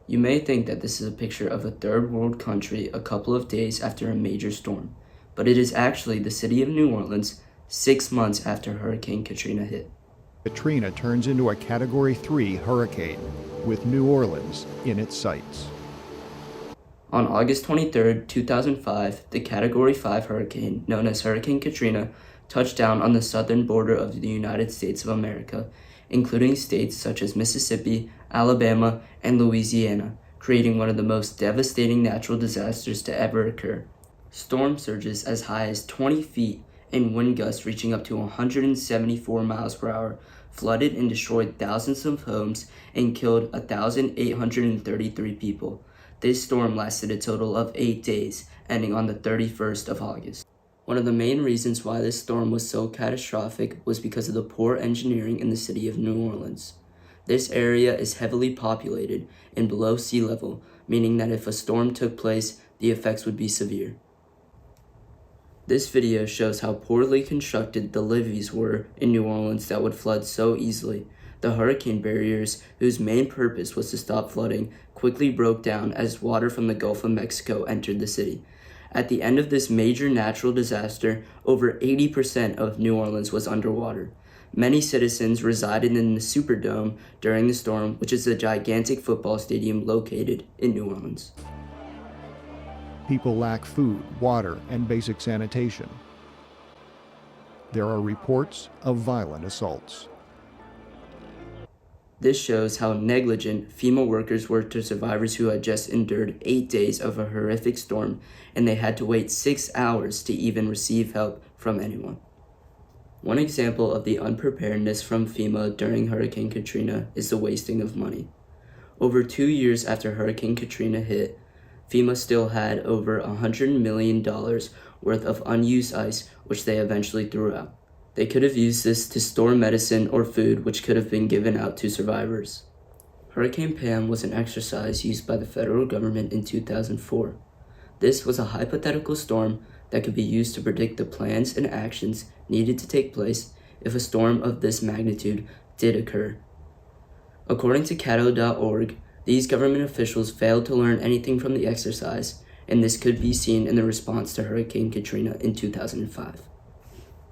You may think that this is a picture of a third world country a couple of days after a major storm, but it is actually the city of New Orleans 6 months after Hurricane Katrina hit. Katrina turns into a Category 3 hurricane, with New Orleans in its sights. On August 23, 2005, the Category 5 hurricane, known as Hurricane Katrina, touched down on the southern border of the United States of America, including states such as Mississippi, Alabama, and Louisiana, creating one of the most devastating natural disasters to ever occur. Storm surges as high as 20 feet and wind gusts reaching up to 174 miles per hour flooded and destroyed thousands of homes and killed 1,833 people. This storm lasted a total of 8 days, ending on the 31st of August. One of the main reasons why this storm was so catastrophic was because of the poor engineering in the city of New Orleans. This area is heavily populated and below sea level, meaning that if a storm took place, the effects would be severe. This video shows how poorly constructed the levees were in New Orleans that would flood so easily. The hurricane barriers, whose main purpose was to stop flooding, quickly broke down as water from the Gulf of Mexico entered the city. At the end of this major natural disaster, over 80% of New Orleans was underwater. Many citizens resided in the Superdome during the storm, which is a gigantic football stadium located in New Orleans. People lack food, water, and basic sanitation. There are reports of violent assaults. This shows how negligent FEMA workers were to survivors who had just endured 8 days of a horrific storm, and they had to wait 6 hours to even receive help from anyone. One example of the unpreparedness from FEMA during Hurricane Katrina is the wasting of money. Over 2 years after Hurricane Katrina hit, FEMA still had over $100 million worth of unused ice, which they eventually threw out. They could have used this to store medicine or food, which could have been given out to survivors. Hurricane Pam was an exercise used by the federal government in 2004. This was a hypothetical storm that could be used to predict the plans and actions needed to take place if a storm of this magnitude did occur. According to Cato.org, these government officials failed to learn anything from the exercise, and this could be seen in the response to Hurricane Katrina in 2005.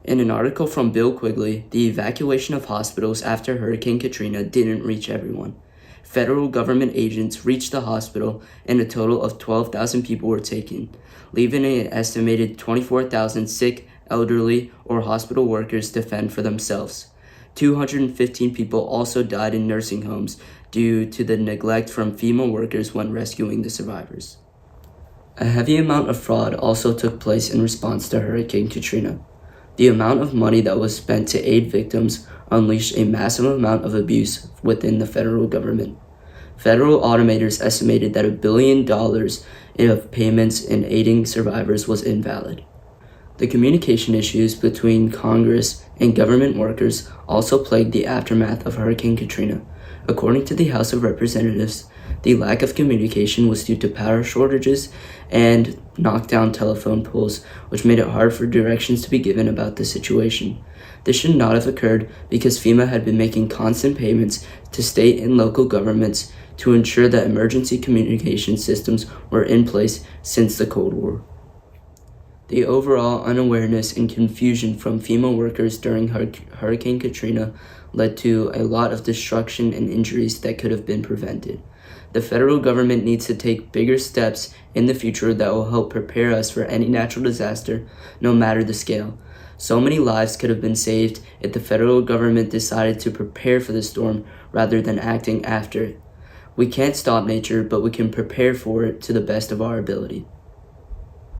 In an article from Bill Quigley, the evacuation of hospitals after Hurricane Katrina didn't reach everyone. Federal government agents reached the hospital, and a total of 12,000 people were taken, leaving an estimated 24,000 sick, elderly, or hospital workers to fend for themselves. 215 people also died in nursing homes due to the neglect from FEMA workers when rescuing the survivors. A heavy amount of fraud also took place in response to Hurricane Katrina. The amount of money that was spent to aid victims unleashed a massive amount of abuse within the federal government. Federal automators estimated that $1 billion of payments in aiding survivors was invalid. The communication issues between Congress and government workers also plagued the aftermath of Hurricane Katrina. According to the House of Representatives, the lack of communication was due to power shortages and knockdown telephone poles, which made it hard for directions to be given about the situation. This should not have occurred because FEMA had been making constant payments to state and local governments to ensure that emergency communication systems were in place since the Cold War. The overall unawareness and confusion from FEMA workers during Hurricane Katrina led to a lot of destruction and injuries that could have been prevented. The federal government needs to take bigger steps in the future that will help prepare us for any natural disaster, no matter the scale. So many lives could have been saved if the federal government decided to prepare for the storm rather than acting after it. We can't stop nature, but we can prepare for it to the best of our ability.